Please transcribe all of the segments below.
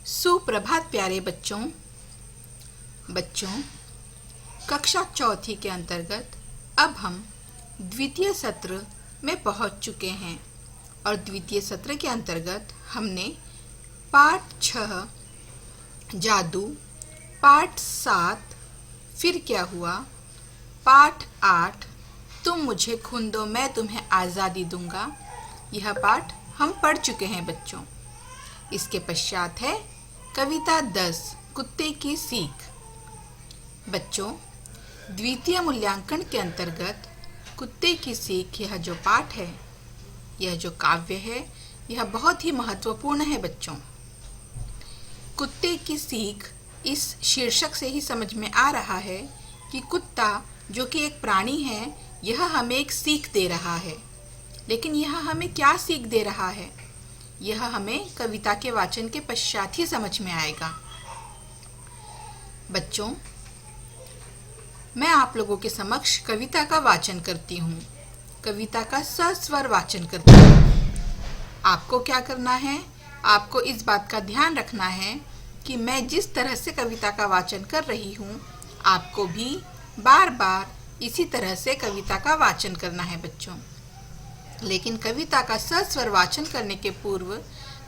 सुप्रभात प्यारे बच्चों। कक्षा चौथी के अंतर्गत अब हम द्वितीय सत्र में पहुंच चुके हैं और द्वितीय सत्र के अंतर्गत हमने पाठ 6 जादू, पाठ 7 फिर क्या हुआ, पाठ 8 तुम मुझे खून दो मैं तुम्हें आज़ादी दूंगा, यह पाठ हम पढ़ चुके हैं बच्चों। इसके पश्चात है कविता 10 कुत्ते की सीख। बच्चों, द्वितीय मूल्यांकन के अंतर्गत कुत्ते की सीख यह जो पाठ है, यह जो काव्य है, यह बहुत ही महत्वपूर्ण है बच्चों। कुत्ते की सीख इस शीर्षक से ही समझ में आ रहा है कि कुत्ता जो कि एक प्राणी है, यह हमें एक सीख दे रहा है। लेकिन यह हमें क्या सीख दे रहा है, यह हमें कविता के वाचन के पश्चात ही समझ में आएगा। बच्चों, मैं आप लोगों के समक्ष कविता का वाचन करती हूँ, कविता का सस्वर वाचन करती हूँ। आपको क्या करना है, आपको इस बात का ध्यान रखना है कि मैं जिस तरह से कविता का वाचन कर रही हूँ, आपको भी बार बार इसी तरह से कविता का वाचन करना है बच्चों। लेकिन कविता का सस्वर वाचन करने के पूर्व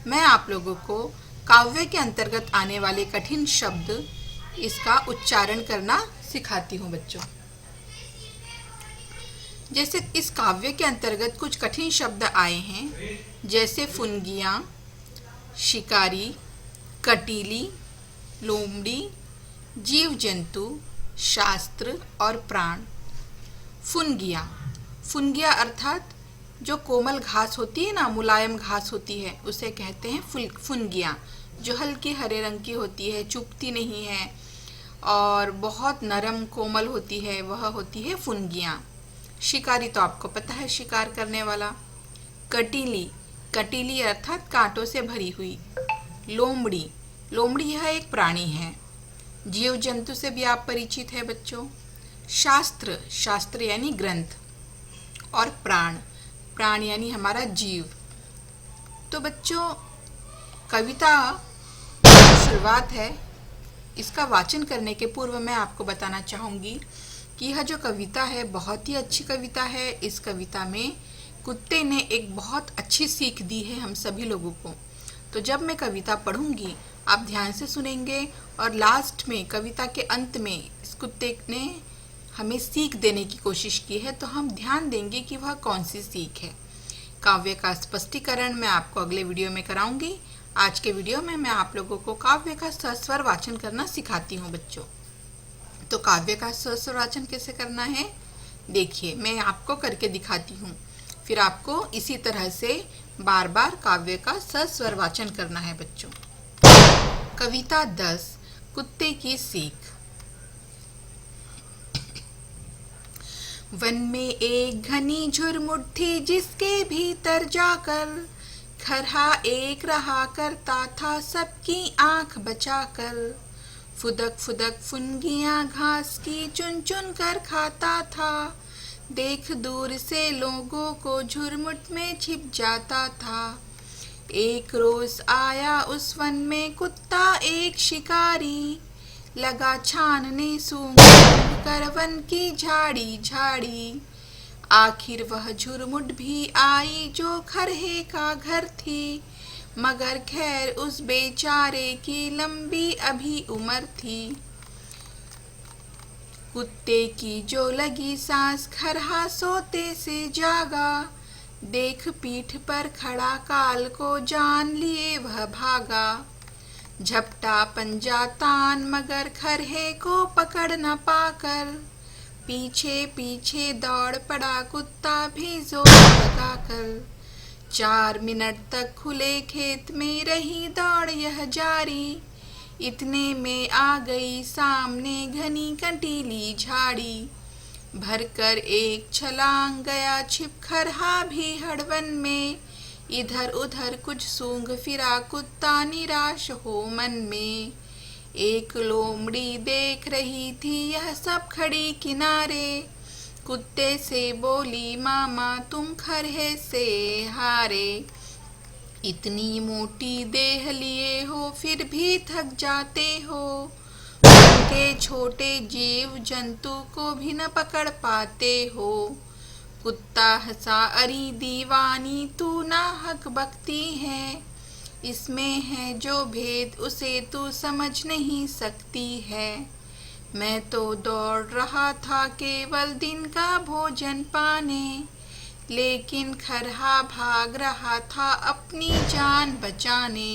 मैं आप लोगों को काव्य के अंतर्गत आने वाले कठिन शब्द, इसका उच्चारण करना सिखाती हूँ बच्चों। जैसे इस काव्य के अंतर्गत कुछ कठिन शब्द आए हैं, जैसे फुनगियाँ, शिकारी, कटीली, लोमड़ी, जीव जंतु, शास्त्र और प्राण। फुनगियाँ अर्थात जो कोमल घास होती है ना, मुलायम घास होती है, उसे कहते हैं फुनगियाँ। जो हल्के हरे रंग की होती है, चुभती नहीं है और बहुत नरम कोमल होती है, वह होती है फुनगियाँ। शिकारी तो आपको पता है, शिकार करने वाला। कटीली अर्थात कांटों से भरी हुई। लोमड़ी यह एक प्राणी है। जीव जंतु से भी आप परिचित है बच्चों। शास्त्र यानी ग्रंथ। और प्राण यानी हमारा जीव। तो बच्चों, कविता शुरुआत है। इसका वाचन करने के पूर्व मैं आपको बताना चाहूँगी कि यह जो कविता है बहुत ही अच्छी कविता है। इस कविता में कुत्ते ने एक बहुत अच्छी सीख दी है हम सभी लोगों को। तो जब मैं कविता पढ़ूंगी, आप ध्यान से सुनेंगे और लास्ट में, कविता के अंत में, इस कुत्ते ने हमें सीख देने की कोशिश की है, तो हम ध्यान देंगे कि वह कौन सी सीख है। काव्य का स्पष्टीकरण मैं आपको अगले वीडियो में कराऊंगी। आज के वीडियो में मैं आप लोगों को काव्य का सस्वर वाचन करना सिखाती हूँ बच्चों। तो काव्य का सस्वर वाचन कैसे करना है, देखिए मैं आपको करके दिखाती हूँ। फिर आपको इसी तरह से बार बार काव्य का सस्वर वाचन करना है बच्चों। कविता 10 कुत्ते की सीख। वन में एक घनी झुरमुट थी, जिसके भीतर जाकर खरहा एक रहा करता था, सबकी आंख बचाकर। फुदक फुदक फुनगियाँ घास की चुन चुन कर खाता था, देख दूर से लोगों को झुरमुट में छिप जाता था। एक रोज आया उस वन में कुत्ता एक शिकारी, लगा छानने सूंघ कर वन की झाड़ी। आखिर वह झुरमुट भी आई जो खरहे का घर थी, मगर खैर उस बेचारे की लंबी अभी उम्र थी। कुत्ते की जो लगी सांस, खरहा सोते से जागा, देख पीठ पर खड़ा काल को जान लिए वह भागा। झपटा पंजा तान मगर खरहे को पकड़ न पाकर, पीछे पीछे दौड़ पड़ा कुत्ता भी जोर लगाकर। 4 मिनट तक खुले खेत में रही दौड़ यह जारी, इतने में आ गई सामने घनी कंटीली झाड़ी। भरकर एक छलांग गया छिप खरहा भी हड़वन में, इधर उधर कुछ सूंघ फिरा कुत्ता निराश हो मन में। एक लोमड़ी देख रही थी यह सब खड़ी किनारे, कुत्ते से बोली मामा तुम खरहे से हारे। इतनी मोटी देह लिए हो फिर भी थक जाते हो, उनके छोटे जीव जंतु को भी न पकड़ पाते हो। कुत्ता हंसा, अरी दीवानी तू ना हक बकती है, इसमें है जो भेद उसे तू समझ नहीं सकती है। मैं तो दौड़ रहा था केवल दिन का भोजन पाने, लेकिन खरहा भाग रहा था अपनी जान बचाने।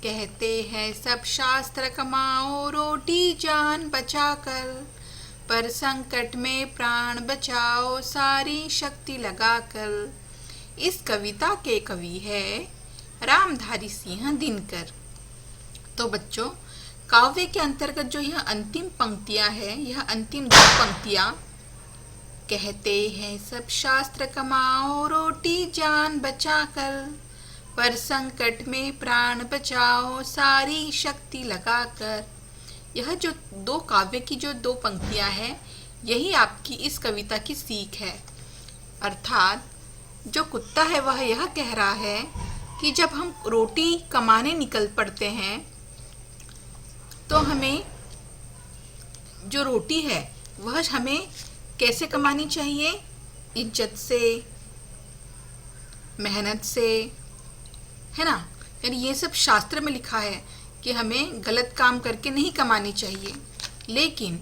कहते हैं सब शास्त्र कमाओ रोटी जान बचाकर, पर संकट में प्राण बचाओ सारी शक्ति लगाकर। इस कविता के कवि है रामधारी सिंह दिनकर। तो बच्चों, काव्य के अंतर्गत जो यह अंतिम पंक्तियां हैं, यह अंतिम दो पंक्तियां, कहते हैं सब शास्त्र कमाओ रोटी जान बचाकर, पर संकट में प्राण बचाओ सारी शक्ति लगाकर। यह जो दो काव्य की जो दो पंक्तियां हैं, यही आपकी इस कविता की सीख है। अर्थात जो कुत्ता है वह यह कह रहा है कि जब हम रोटी कमाने निकल पड़ते हैं तो हमें जो रोटी है वह हमें कैसे कमानी चाहिए? इज्जत से, मेहनत से, है ना। यानी ये सब शास्त्र में लिखा है कि हमें गलत काम करके नहीं कमानी चाहिए, लेकिन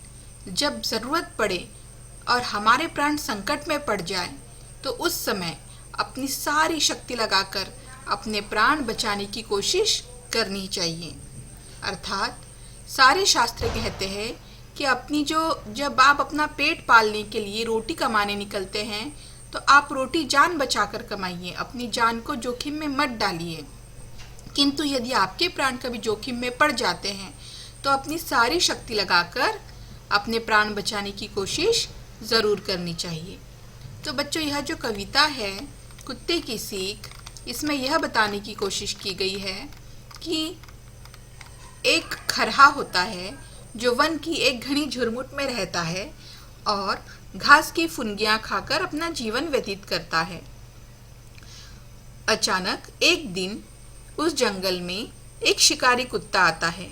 जब ज़रूरत पड़े और हमारे प्राण संकट में पड़ जाए तो उस समय अपनी सारी शक्ति लगाकर अपने प्राण बचाने की कोशिश करनी चाहिए। अर्थात सारे शास्त्र कहते हैं कि जब आप अपना पेट पालने के लिए रोटी कमाने निकलते हैं तो आप रोटी जान बचाकर कमाइए, अपनी जान को जोखिम में मत डालिए। किंतु यदि आपके प्राण कभी जोखिम में पड़ जाते हैं तो अपनी सारी शक्ति लगाकर अपने प्राण बचाने की कोशिश ज़रूर करनी चाहिए। तो बच्चों, यह जो कविता है कुत्ते की सीख, इसमें यह बताने की कोशिश की गई है कि एक खरहा होता है जो वन की एक घनी झुरमुट में रहता है और घास की फुनगियां खाकर अपना जीवन व्यतीत करता है। अचानक एक दिन उस जंगल में एक शिकारी कुत्ता आता है।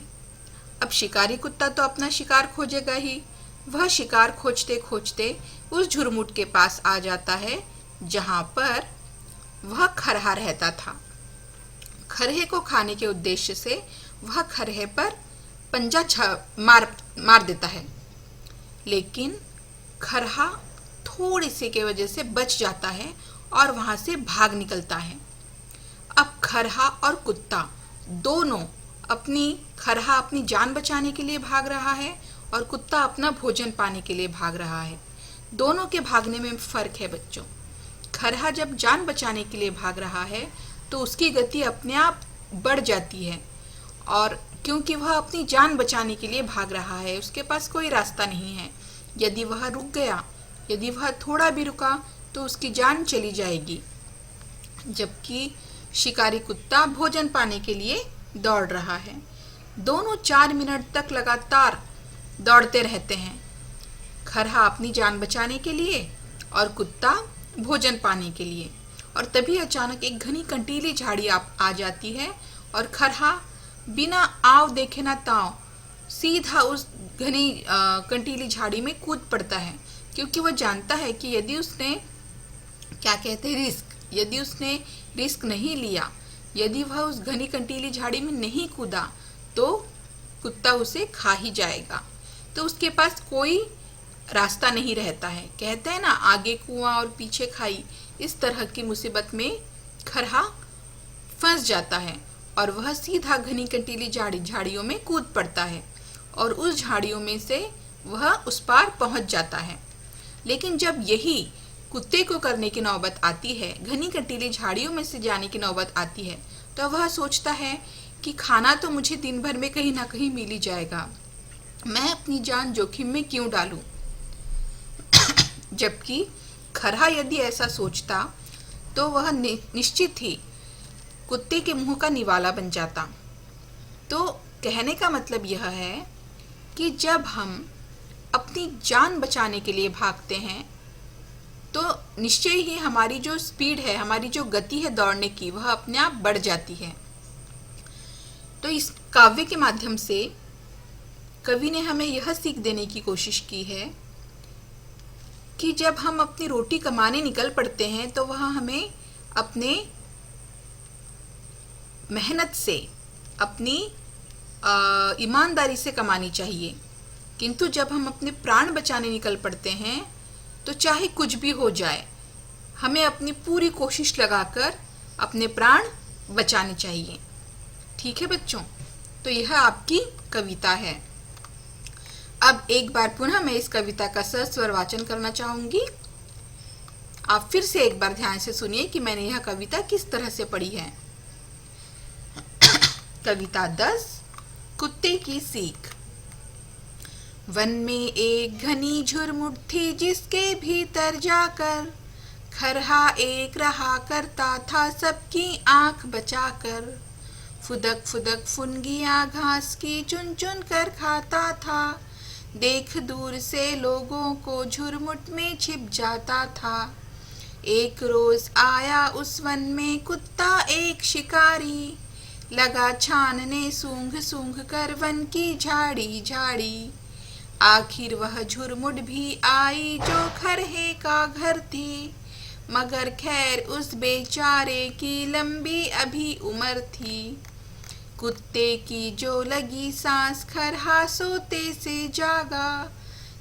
अब शिकारी कुत्ता तो अपना शिकार खोजेगा ही। वह शिकार खोजते खोजते उस झुरमुट के पास आ जाता है जहां पर वह खरहा रहता था। खरहे को खाने के उद्देश्य से वह खरहे पर पंजा मार देता है, लेकिन खरहा थोड़ी सी के वजह से बच जाता है और वहां से भाग निकलता है। अब खरहा और कुत्ता दोनों खरहा अपनी जान बचाने के लिए भाग रहा है और कुत्ता अपना भोजन पाने के लिए भाग रहा है। दोनों के भागने में फर्क है बच्चों। खरहा जब जान बचाने के लिए भाग रहा है तो उसकी गति अपने आप बढ़ जाती है, और क्योंकि वह अपनी जान बचाने के लिए भाग रहा है, उसके पास कोई रास्ता नहीं है। यदि वह रुक गया, यदि वह थोड़ा भी रुका तो उसकी जान चली जाएगी। जबकि शिकारी कुत्ता भोजन पाने के लिए दौड़ रहा है। दोनों 4 मिनट तक लगातार दौड़ते रहते हैं, खरहा अपनी जान बचाने के लिए और कुत्ता भोजन पाने के लिए। और तभी अचानक एक घनी कंटीली झाड़ी आ जाती है और खरहा बिना आव देखे ना ताव सीधा उस घनी कंटीली झाड़ी में कूद पड़ता है, क्योंकि वह जानता है कि यदि उसने यदि उसने रिस्क नहीं लिया, यदि वह उस घनी कंटीली झाड़ी में नहीं कूदा तो कुत्ता उसे खा ही जाएगा। तो उसके पास कोई रास्ता नहीं रहता है। कहते हैं ना, आगे कुआं और पीछे खाई। इस तरह की मुसीबत में खरहा फंस जाता है और वह सीधा घनी कंटीली झाड़ियों में कूद पड़ता है और उस झाड़ियों में से वह उस पार पहुंच जाता है। लेकिन जब यही कुत्ते को करने की नौबत आती है, घनी कंटीली झाड़ियों में से जाने की नौबत आती है, तो वह सोचता है कि खाना तो मुझे दिन भर में कहीं ना कहीं मिल ही जाएगा, मैं अपनी जान जोखिम में क्यों डालूं। जबकि खरहा यदि ऐसा सोचता तो वह निश्चित ही कुत्ते के मुंह का निवाला बन जाता। तो कहने का मतलब यह है कि जब हम अपनी जान बचाने के लिए भागते हैं तो निश्चय ही हमारी जो स्पीड है, हमारी जो गति है दौड़ने की, वह अपने आप बढ़ जाती है। तो इस काव्य के माध्यम से कवि ने हमें यह सीख देने की कोशिश की है कि जब हम अपनी रोटी कमाने निकल पड़ते हैं तो वह हमें अपने मेहनत से, अपनी ईमानदारी से कमानी चाहिए। किंतु जब हम अपने प्राण बचाने निकल पड़ते हैं तो चाहे कुछ भी हो जाए, हमें अपनी पूरी कोशिश लगाकर अपने प्राण बचाने चाहिए। ठीक है बच्चों, तो यह आपकी कविता है। अब एक बार पुनः मैं इस कविता का सस्वर वाचन करना चाहूंगी। आप फिर से एक बार ध्यान से सुनिए कि मैंने यह कविता किस तरह से पढ़ी है। कविता 10, कुत्ते की सीख। वन में एक घनी झुरमुट थी, जिसके भीतर जाकर खरहा एक रहा करता था सबकी आंख बचाकर। फुदक फुदक फुनगियां घास की चुन चुन कर खाता था, देख दूर से लोगों को झुरमुट में छिप जाता था। एक रोज आया उस वन में कुत्ता एक शिकारी, लगा छानने सूंघ सूंघ कर वन की झाड़ी झाड़ी। आखिर वह झुरमुट भी आई जो खरहे का घर थी, मगर खैर उस बेचारे की लंबी अभी उम्र थी। कुत्ते की जो लगी सांस खरहा सोते से जागा,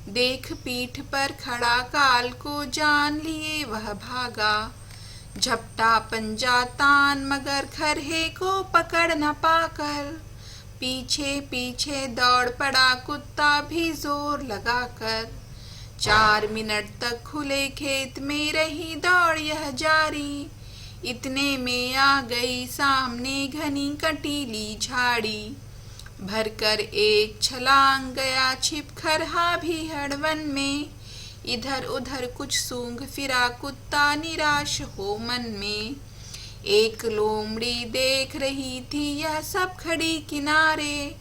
देख पीठ पर खड़ा काल को जान लिए वह भागा। झपटा पंजा तान मगर खरहे को पकड़ न पाकर, पीछे पीछे दौड़ पड़ा कुत्ता भी जोर लगाकर। 4 मिनट तक खुले खेत में रही दौड़ यह जारी, इतने में आ गई सामने घनी कटीली झाड़ी। भरकर एक छलांग गया छिप खरहा भी हड़वन में, इधर उधर कुछ सूंघ फिरा कुत्ता निराश हो मन में। एक लोमड़ी देख रही थी यह सब खड़ी किनारे,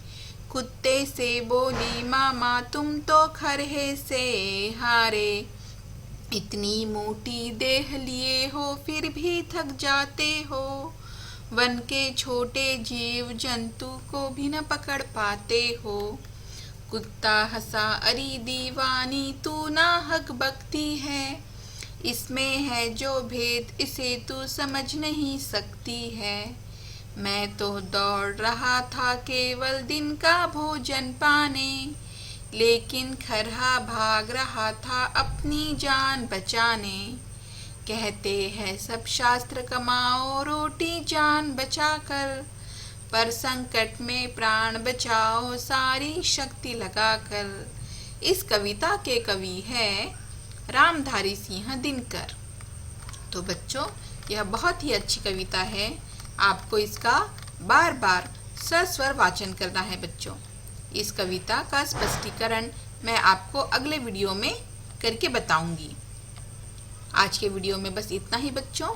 कुत्ते से बोली मामा तुम तो खरहे से हारे। इतनी मोटी देह लिए हो फिर भी थक जाते हो, वन के छोटे जीव जंतु को भी न पकड़ पाते हो। कुत्ता हंसा अरी दीवानी तू ना हक बकती है, इसमें है जो भेद इसे तू समझ नहीं सकती है। मैं तो दौड़ रहा था केवल दिन का भोजन पाने, लेकिन खरहा भाग रहा था अपनी जान बचाने। कहते हैं सब शास्त्र कमाओ रोटी जान बचाकर, पर संकट में प्राण बचाओ सारी शक्ति लगाकर। इस कविता के कवि है रामधारी सिंह दिनकर। तो बच्चों, यह बहुत ही अच्छी कविता है। आपको इसका बार बार सस्वर वाचन करना है बच्चों। इस कविता का स्पष्टीकरण मैं आपको अगले वीडियो में करके बताऊंगी। आज के वीडियो में बस इतना ही बच्चों।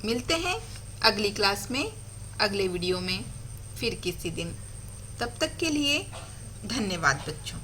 मिलते हैं अगली क्लास में, अगले वीडियो में फिर किसी दिन। तब तक के लिए धन्यवाद बच्चों।